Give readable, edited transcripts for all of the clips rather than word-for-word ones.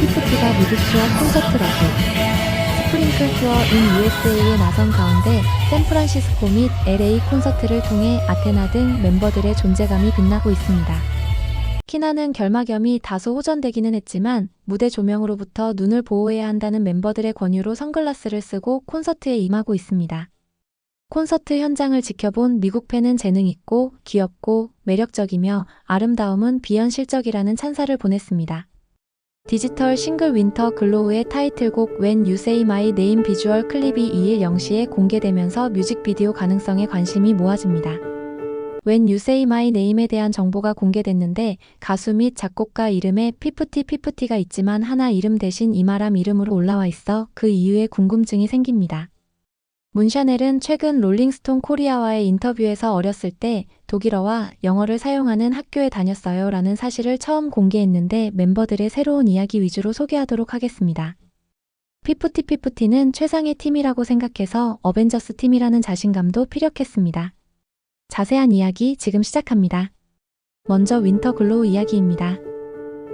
피프티가 미국 투어 콘서트 러브 스프링클 투어 인 USA에 나선 가운데 샌프란시스코 및 LA 콘서트를 통해 아테나 등 멤버들의 존재감이 빛나고 있습니다. 키나는 결막염이 다소 호전되기는 했지만 무대 조명으로부터 눈을 보호해야 한다는 멤버들의 권유로 선글라스를 쓰고 콘서트에 임하고 있습니다. 콘서트 현장을 지켜본 미국 팬은 재능있고 귀엽고 매력적이며 아름다움은 비현실적이라는 찬사를 보냈습니다. 디지털 싱글 윈터 글로우의 타이틀곡 When You Say My Name 비주얼 클립이 2일 0시에 공개되면서 뮤직비디오 가능성에 관심이 모아집니다. When You Say My Name에 대한 정보가 공개됐는데 가수 및 작곡가 이름에 피프티가 있지만 하나 이름 대신 이마람 이름으로 올라와 있어 그 이유에 궁금증이 생깁니다. 문샤넬은 최근 롤링스톤 코리아와의 인터뷰에서 어렸을 때 독일어와 영어를 사용하는 학교에 다녔어요 라는 사실을 처음 공개했는데 멤버들의 새로운 이야기 위주로 소개하도록 하겠습니다. 피프티는 최상의 팀이라고 생각해서 어벤져스 팀이라는 자신감도 피력했습니다. 자세한 이야기 지금 시작합니다. 먼저 윈터 글로우 이야기입니다.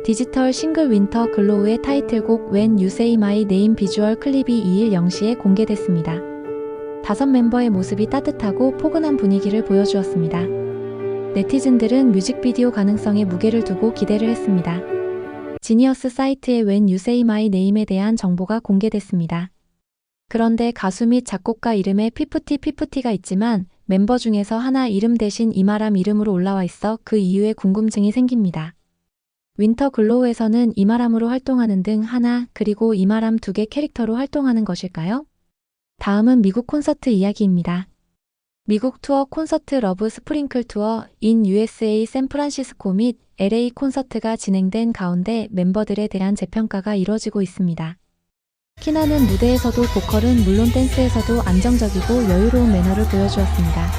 디지털 싱글 윈터 글로우의 타이틀곡 When You Say My Name 비주얼 클립이 2일 0시에 공개됐습니다. 5멤버의 모습이 따뜻하고 포근한 분위기를 보여주었습니다. 네티즌들은 뮤직비디오 가능성에 무게를 두고 기대를 했습니다. 지니어스 사이트에 When You Say My Name에 대한 정보가 공개됐습니다. 그런데 가수 및 작곡가 이름에 피프티가 있지만 멤버 중에서 하나 이름 대신 이마람 이름으로 올라와 있어 그 이유에 궁금증이 생깁니다. 윈터 글로우에서는 이마람으로 활동하는 등 하나 그리고 이마람 2개 캐릭터로 활동하는 것일까요? 다음은 미국 콘서트 이야기입니다. 미국 투어 콘서트 러브 스프링클 투어 인 USA 샌프란시스코 및 LA 콘서트가 진행된 가운데 멤버들에 대한 재평가가 이뤄지고 있습니다. 키나는 무대에서도 보컬은 물론 댄스에서도 안정적이고 여유로운 매너를 보여주었습니다.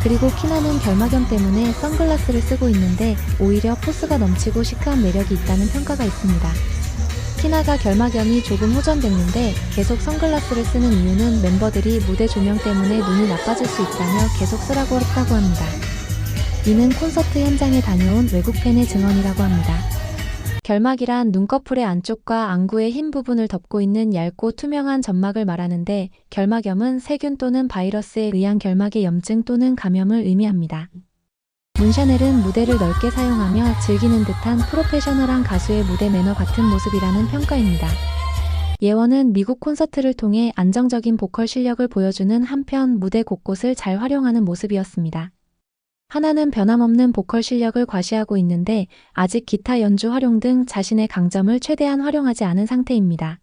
그리고 키나는 결막염 때문에 선글라스를 쓰고 있는데 오히려 포스가 넘치고 시크한 매력이 있다는 평가가 있습니다. 키나가 결막염이 조금 호전됐는데 계속 선글라스를 쓰는 이유는 멤버들이 무대 조명 때문에 눈이 나빠질 수 있다며 계속 쓰라고 했다고 합니다. 이는 콘서트 현장에 다녀온 외국 팬의 증언이라고 합니다. 결막이란 눈꺼풀의 안쪽과 안구의 흰 부분을 덮고 있는 얇고 투명한 점막을 말하는데 결막염은 세균 또는 바이러스에 의한 결막의 염증 또는 감염을 의미합니다. 문샤넬은 무대를 넓게 사용하며 즐기는 듯한 프로페셔널한 가수의 무대 매너 같은 모습이라는 평가입니다. 예원은 미국 콘서트를 통해 안정적인 보컬 실력을 보여주는 한편 무대 곳곳을 잘 활용하는 모습이었습니다. 하나는 변함없는 보컬 실력을 과시하고 있는데 아직 기타 연주 활용 등 자신의 강점을 최대한 활용하지 않은 상태입니다.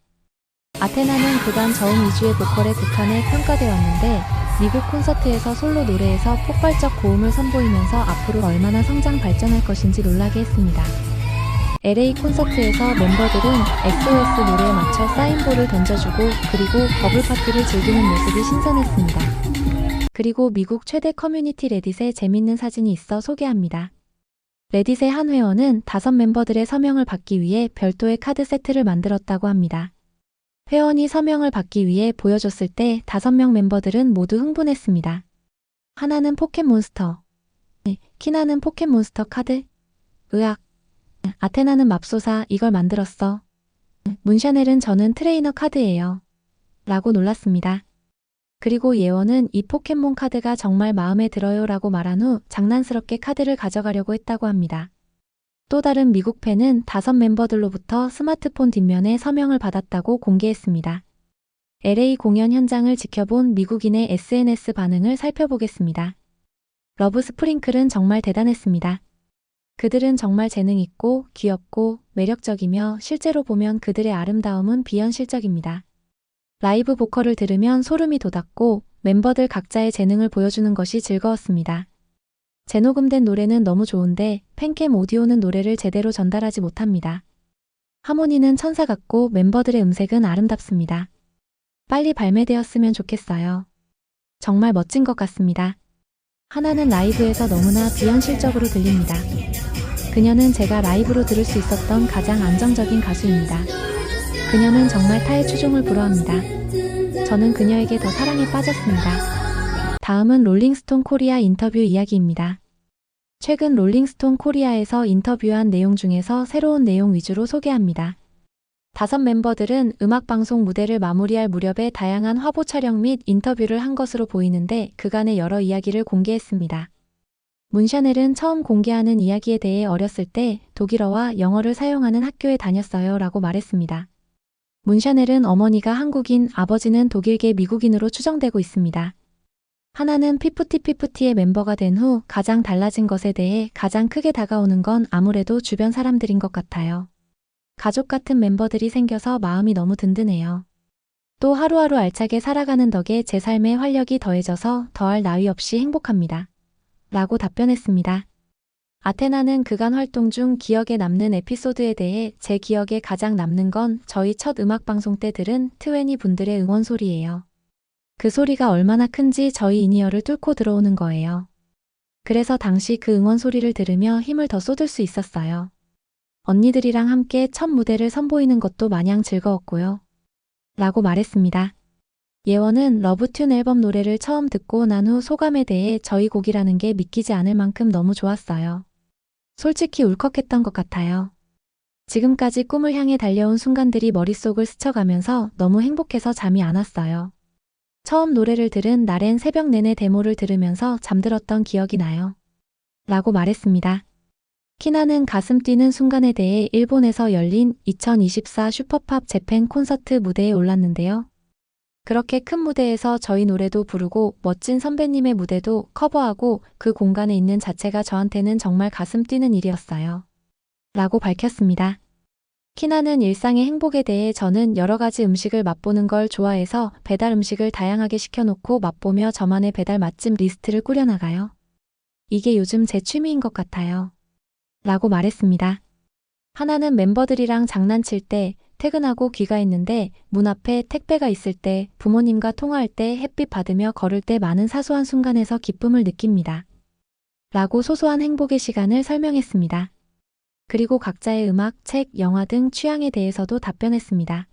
아테나는 그간 저음 위주의 보컬에 국한해 평가되었는데 미국 콘서트에서 솔로 노래에서 폭발적 고음을 선보이면서 앞으로 얼마나 성장 발전할 것인지 놀라게 했습니다. LA 콘서트에서 멤버들은 SOS 노래에 맞춰 사인볼을 던져주고 그리고 버블 파티를 즐기는 모습이 신선했습니다. 그리고 미국 최대 커뮤니티 레딧에 재밌는 사진이 있어 소개합니다. 레딧의 한 회원은 5멤버들의 서명을 받기 위해 별도의 카드 세트를 만들었다고 합니다. 회원이 서명을 받기 위해 보여줬을 때 5명 멤버들은 모두 흥분했습니다. 하나는 포켓몬스터, 키나는 포켓몬스터 카드, 으악, 아테나는 맙소사 이걸 만들었어. 문샤넬은 저는 트레이너 카드예요. 라고 놀랐습니다. 그리고 예원은 이 포켓몬 카드가 정말 마음에 들어요 라고 말한 후 장난스럽게 카드를 가져가려고 했다고 합니다. 또 다른 미국 팬은 5멤버들로부터 스마트폰 뒷면에 서명을 받았다고 공개했습니다. LA 공연 현장을 지켜본 미국인의 SNS 반응을 살펴보겠습니다. 러브 스프링클은 정말 대단했습니다. 그들은 정말 재능있고 귀엽고 매력적이며 실제로 보면 그들의 아름다움은 비현실적입니다. 라이브 보컬을 들으면 소름이 돋았고 멤버들 각자의 재능을 보여주는 것이 즐거웠습니다. 재녹음된 노래는 너무 좋은데 팬캠 오디오는 노래를 제대로 전달하지 못합니다. 하모니는 천사 같고 멤버들의 음색은 아름답습니다. 빨리 발매되었으면 좋겠어요. 정말 멋진 것 같습니다. 하나는 라이브에서 너무나 비현실적으로 들립니다. 그녀는 제가 라이브로 들을 수 있었던 가장 안정적인 가수입니다. 그녀는 정말 타의 추종을 불허합니다. 저는 그녀에게 더 사랑에 빠졌습니다. 다음은 롤링스톤 코리아 인터뷰 이야기입니다. 최근 롤링스톤 코리아에서 인터뷰한 내용 중에서 새로운 내용 위주로 소개합니다. 다섯 멤버들은 음악방송 무대를 마무리할 무렵에 다양한 화보 촬영 및 인터뷰를 한 것으로 보이는데 그간의 여러 이야기를 공개했습니다. 문샤넬은 처음 공개하는 이야기에 대해 어렸을 때 독일어와 영어를 사용하는 학교에 다녔어요 라고 말했습니다. 문샤넬은 어머니가 한국인, 아버지는 독일계 미국인으로 추정되고 있습니다. 하나는 피프티피프티의 멤버가 된 후 가장 달라진 것에 대해 가장 크게 다가오는 건 아무래도 주변 사람들인 것 같아요. 가족 같은 멤버들이 생겨서 마음이 너무 든든해요. 또 하루하루 알차게 살아가는 덕에 제 삶에 활력이 더해져서 더할 나위 없이 행복합니다. 라고 답변했습니다. 아테나는 그간 활동 중 기억에 남는 에피소드에 대해 제 기억에 가장 남는 건 저희 첫 음악방송 때 들은 20 분들의 응원 소리예요. 그 소리가 얼마나 큰지 저희 인이어를 뚫고 들어오는 거예요. 그래서 당시 그 응원 소리를 들으며 힘을 더 쏟을 수 있었어요. 언니들이랑 함께 첫 무대를 선보이는 것도 마냥 즐거웠고요. 라고 말했습니다. 예원은 러브튠 앨범 노래를 처음 듣고 난 후 소감에 대해 저희 곡이라는 게 믿기지 않을 만큼 너무 좋았어요. 솔직히 울컥했던 것 같아요. 지금까지 꿈을 향해 달려온 순간들이 머릿속을 스쳐가면서 너무 행복해서 잠이 안 왔어요. 처음 노래를 들은 날엔 새벽 내내 데모를 들으면서 잠들었던 기억이 나요. 라고 말했습니다. 키나는 가슴 뛰는 순간에 대해 일본에서 열린 2024 슈퍼팝 재팬 콘서트 무대에 올랐는데요. 그렇게 큰 무대에서 저희 노래도 부르고 멋진 선배님의 무대도 커버하고 그 공간에 있는 자체가 저한테는 정말 가슴 뛰는 일이었어요. 라고 밝혔습니다. 키나는 일상의 행복에 대해 저는 여러 가지 음식을 맛보는 걸 좋아해서 배달 음식을 다양하게 시켜놓고 맛보며 저만의 배달 맛집 리스트를 꾸려나가요. 이게 요즘 제 취미인 것 같아요. 라고 말했습니다. 하나는 멤버들이랑 장난칠 때 퇴근하고 귀가했는데 문 앞에 택배가 있을 때 부모님과 통화할 때 햇빛 받으며 걸을 때 많은 사소한 순간에서 기쁨을 느낍니다. 라고 소소한 행복의 시간을 설명했습니다. 그리고 각자의 음악, 책, 영화 등 취향에 대해서도 답변했습니다.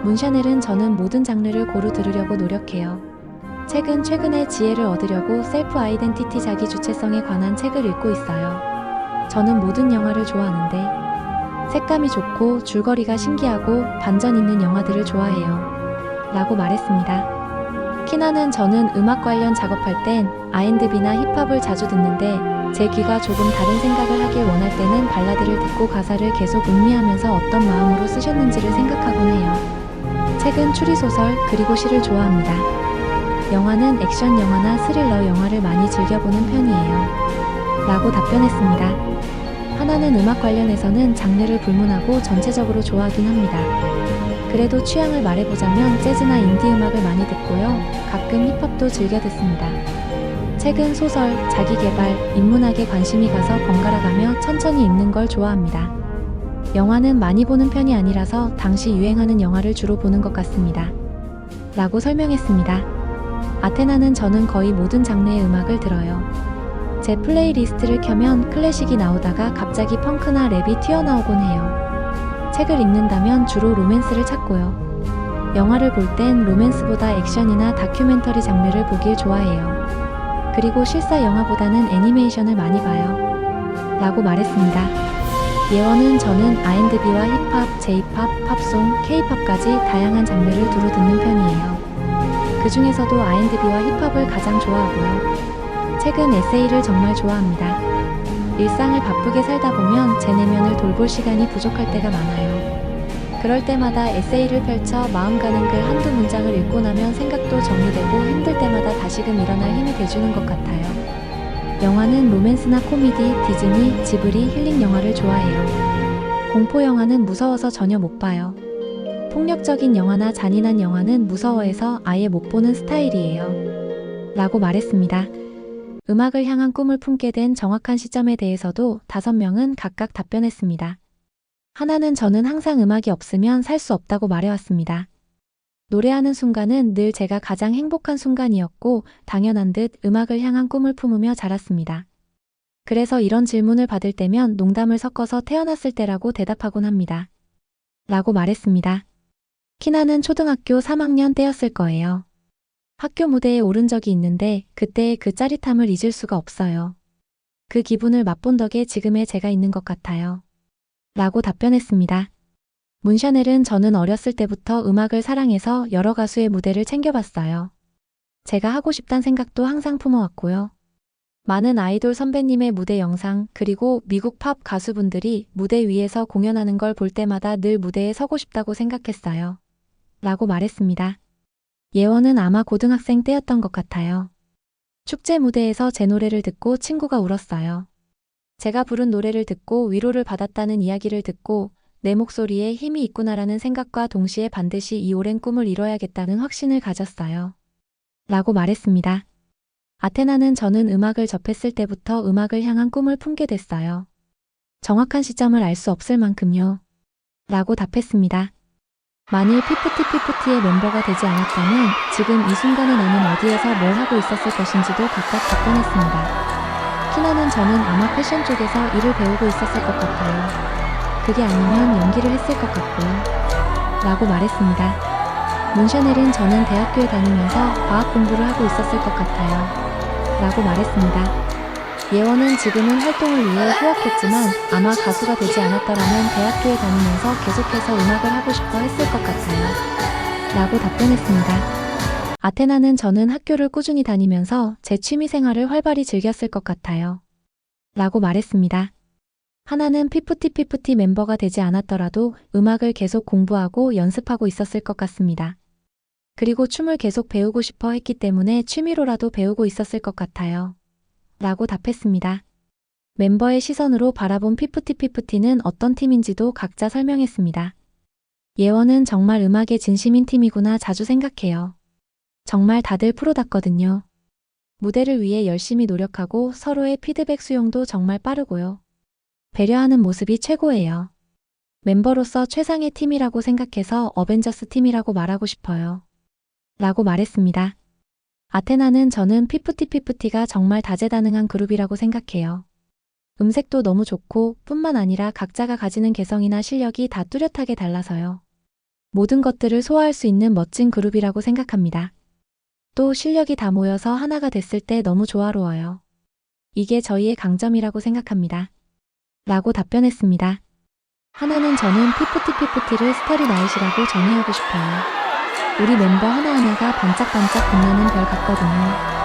문샤넬은 저는 모든 장르를 고루 들으려고 노력해요. 책은 최근에 지혜를 얻으려고 셀프 아이덴티티 자기 주체성에 관한 책을 읽고 있어요. 저는 모든 영화를 좋아하는데 색감이 좋고 줄거리가 신기하고 반전 있는 영화들을 좋아해요. 라고 말했습니다. 키나는 저는 음악 관련 작업할 땐 R&B나 힙합을 자주 듣는데 제 귀가 조금 다른 생각을 하길 원할 때는 발라드를 듣고 가사를 계속 음미하면서 어떤 마음으로 쓰셨는지를 생각하곤 해요. 책은 추리소설 그리고 시를 좋아합니다. 영화는 액션 영화나 스릴러 영화를 많이 즐겨보는 편이에요. 라고 답변했습니다. 하나는 음악 관련해서는 장르를 불문하고 전체적으로 좋아하긴 합니다. 그래도 취향을 말해보자면 재즈나 인디 음악을 많이 듣고요. 가끔 힙합도 즐겨 듣습니다. 책은 소설, 자기계발, 인문학에 관심이 가서 번갈아가며 천천히 읽는 걸 좋아합니다. 영화는 많이 보는 편이 아니라서 당시 유행하는 영화를 주로 보는 것 같습니다. 라고 설명했습니다. 아테나는 저는 거의 모든 장르의 음악을 들어요. 제 플레이리스트를 켜면 클래식이 나오다가 갑자기 펑크나 랩이 튀어나오곤 해요. 책을 읽는다면 주로 로맨스를 찾고요. 영화를 볼 땐 로맨스보다 액션이나 다큐멘터리 장르를 보길 좋아해요. 그리고 실사 영화보다는 애니메이션을 많이 봐요. 라고 말했습니다. 예원은 저는 R&B와 힙합, J-팝, 팝송, K-팝까지 다양한 장르를 두루 듣는 편이에요. 그 중에서도 R&B와 힙합을 가장 좋아하고요. 책은 에세이를 정말 좋아합니다. 일상을 바쁘게 살다 보면 제 내면을 돌볼 시간이 부족할 때가 많아요. 그럴 때마다 에세이를 펼쳐 마음 가는 글 한두 문장을 읽고 나면 생각도 정리되고 힘들 때마다 다시금 일어날 힘이 돼주는 것 같아요. 영화는 로맨스나 코미디, 디즈니, 지브리, 힐링 영화를 좋아해요. 공포 영화는 무서워서 전혀 못 봐요. 폭력적인 영화나 잔인한 영화는 무서워해서 아예 못 보는 스타일이에요. 라고 말했습니다. 음악을 향한 꿈을 품게 된 정확한 시점에 대해서도 5명은 각각 답변했습니다. 하나는 저는 항상 음악이 없으면 살 수 없다고 말해왔습니다. 노래하는 순간은 늘 제가 가장 행복한 순간이었고 당연한 듯 음악을 향한 꿈을 품으며 자랐습니다. 그래서 이런 질문을 받을 때면 농담을 섞어서 태어났을 때라고 대답하곤 합니다. 라고 말했습니다. 키나는 초등학교 3학년 때였을 거예요. 학교 무대에 오른 적이 있는데 그때의 그 짜릿함을 잊을 수가 없어요. 그 기분을 맛본 덕에 지금의 제가 있는 것 같아요. 라고 답변했습니다. 문샤넬은 저는 어렸을 때부터 음악을 사랑해서 여러 가수의 무대를 챙겨봤어요. 제가 하고 싶단 생각도 항상 품어왔고요. 많은 아이돌 선배님의 무대 영상 그리고 미국 팝 가수분들이 무대 위에서 공연하는 걸 볼 때마다 늘 무대에 서고 싶다고 생각했어요. 라고 말했습니다. 예원은 아마 고등학생 때였던 것 같아요. 축제 무대에서 제 노래를 듣고 친구가 울었어요. 제가 부른 노래를 듣고 위로를 받았다는 이야기를 듣고 내 목소리에 힘이 있구나라는 생각과 동시에 반드시 이 오랜 꿈을 이뤄야겠다는 확신을 가졌어요. 라고 말했습니다. 아테나는 저는 음악을 접했을 때부터 음악을 향한 꿈을 품게 됐어요. 정확한 시점을 알 수 없을 만큼요. 라고 답했습니다. 만일 피프티피프티의 멤버가 되지 않았다면 지금 이 순간에 나는 어디에서 뭘 하고 있었을 것인지도 각각 답변했습니다. 키나는 저는 아마 패션 쪽에서 일을 배우고 있었을 것 같아요. 그게 아니면 연기를 했을 것 같고요. 라고 말했습니다. 문샤넬은 저는 대학교에 다니면서 과학 공부를 하고 있었을 것 같아요. 라고 말했습니다. 예원은 지금은 활동을 위해 휴학했지만 아마 가수가 되지 않았더라면 대학교에 다니면서 계속해서 음악을 하고 싶어 했을 것 같아요. 라고 답변했습니다. 아테나는 저는 학교를 꾸준히 다니면서 제 취미 생활을 활발히 즐겼을 것 같아요. 라고 말했습니다. 하나는 피프티피프티 멤버가 되지 않았더라도 음악을 계속 공부하고 연습하고 있었을 것 같습니다. 그리고 춤을 계속 배우고 싶어 했기 때문에 취미로라도 배우고 있었을 것 같아요. 라고 답했습니다. 멤버의 시선으로 바라본 피프티피프티는 어떤 팀인지도 각자 설명했습니다. 예원은 정말 음악에 진심인 팀이구나 자주 생각해요. 정말 다들 프로답거든요. 무대를 위해 열심히 노력하고 서로의 피드백 수용도 정말 빠르고요. 배려하는 모습이 최고예요. 멤버로서 최상의 팀이라고 생각해서 어벤져스 팀이라고 말하고 싶어요. 라고 말했습니다. 아테나는 저는 피프티피프티가 정말 다재다능한 그룹이라고 생각해요. 음색도 너무 좋고 뿐만 아니라 각자가 가지는 개성이나 실력이 다 뚜렷하게 달라서요. 모든 것들을 소화할 수 있는 멋진 그룹이라고 생각합니다. 또 실력이 다 모여서 하나가 됐을 때 너무 조화로워요. 이게 저희의 강점이라고 생각합니다. 라고 답변했습니다. 하나는 저는 피프티피프티를 스타리 나잇이라고 정의하고 싶어요. 우리 멤버 하나하나가 반짝반짝 빛나는 별 같거든요.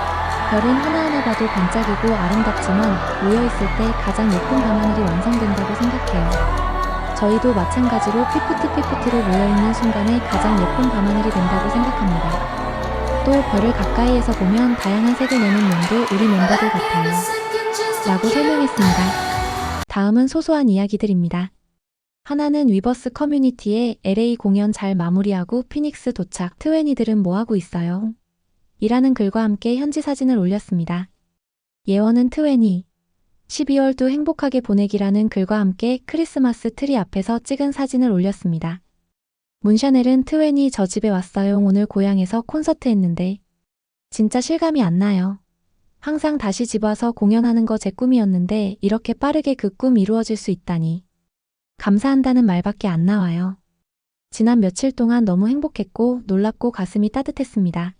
별은 하나하나 봐도 반짝이고 아름답지만 모여있을 때 가장 예쁜 밤하늘이 완성된다고 생각해요. 저희도 마찬가지로 피프티피프티로 모여있는 순간에 가장 예쁜 밤하늘이 된다고 생각합니다. 또 별을 가까이에서 보면 다양한 색을 내는 면도 우리 멤버들 같아요. 라고 설명했습니다. 다음은 소소한 이야기들입니다. 하나는 위버스 커뮤니티에 LA 공연 잘 마무리하고 피닉스 도착. 트웨니들은 뭐하고 있어요? 이라는 글과 함께 현지 사진을 올렸습니다. 예원은 트웨니 12월도 행복하게 보내기라는 글과 함께 크리스마스 트리 앞에서 찍은 사진을 올렸습니다. 문샤넬은 트웨니 저 집에 왔어요. 오늘 고향에서 콘서트 했는데 진짜 실감이 안 나요. 항상 다시 집 와서 공연하는 거 제 꿈이었는데 이렇게 빠르게 그 꿈 이루어질 수 있다니. 감사한다는 말밖에 안 나와요. 지난 며칠 동안 너무 행복했고 놀랍고 가슴이 따뜻했습니다.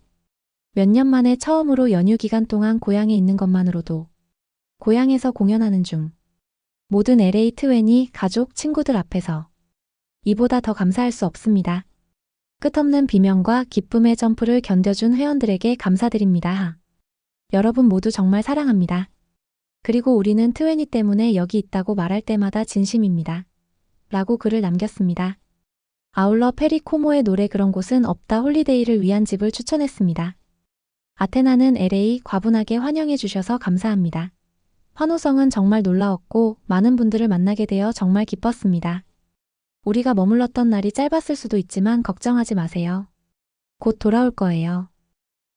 몇 년 만에 처음으로 연휴 기간 동안 고향에 있는 것만으로도 고향에서 공연하는 중 모든 LA 트웬이 가족, 친구들 앞에서 이보다 더 감사할 수 없습니다. 끝없는 비명과 기쁨의 점프를 견뎌준 회원들에게 감사드립니다. 여러분 모두 정말 사랑합니다. 그리고 우리는 트웬이 때문에 여기 있다고 말할 때마다 진심입니다. 라고 글을 남겼습니다. 아울러 페리 코모의 노래 그런 곳은 없다 홀리데이를 위한 집을 추천했습니다. 아테나는 LA 과분하게 환영해 주셔서 감사합니다. 환호성은 정말 놀라웠고 많은 분들을 만나게 되어 정말 기뻤습니다. 우리가 머물렀던 날이 짧았을 수도 있지만 걱정하지 마세요. 곧 돌아올 거예요.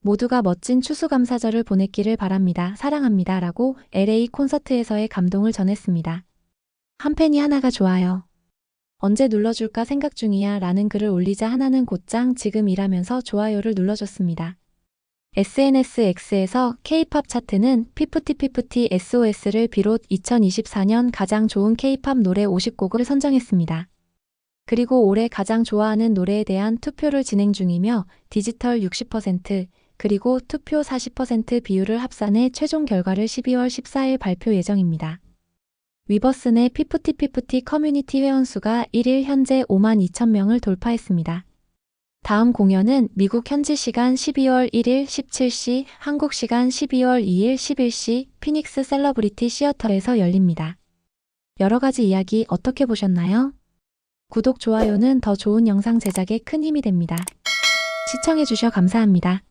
모두가 멋진 추수감사절을 보냈기를 바랍니다. 사랑합니다. 라고 LA 콘서트에서의 감동을 전했습니다. 한 팬이 하나가 좋아요. 언제 눌러줄까 생각 중이야 라는 글을 올리자 하나는 곧장 지금 일하면서 좋아요를 눌러줬습니다. SNS X에서 K-팝 차트는 피프티피프티 SOS를 비롯 2024년 가장 좋은 K-팝 노래 50곡을 선정했습니다. 그리고 올해 가장 좋아하는 노래에 대한 투표를 진행 중이며 디지털 60%, 그리고 투표 40% 비율을 합산해 최종 결과를 12월 14일 발표 예정입니다. 위버스 내 피프티 커뮤니티 회원수가 1일 현재 52,000명을 돌파했습니다. 다음 공연은 미국 현지 시간 12월 1일 17시, 한국 시간 12월 2일 11시 피닉스 셀러브리티 시어터에서 열립니다. 여러 가지 이야기 어떻게 보셨나요? 구독, 좋아요는 더 좋은 영상 제작에 큰 힘이 됩니다. 시청해주셔 감사합니다.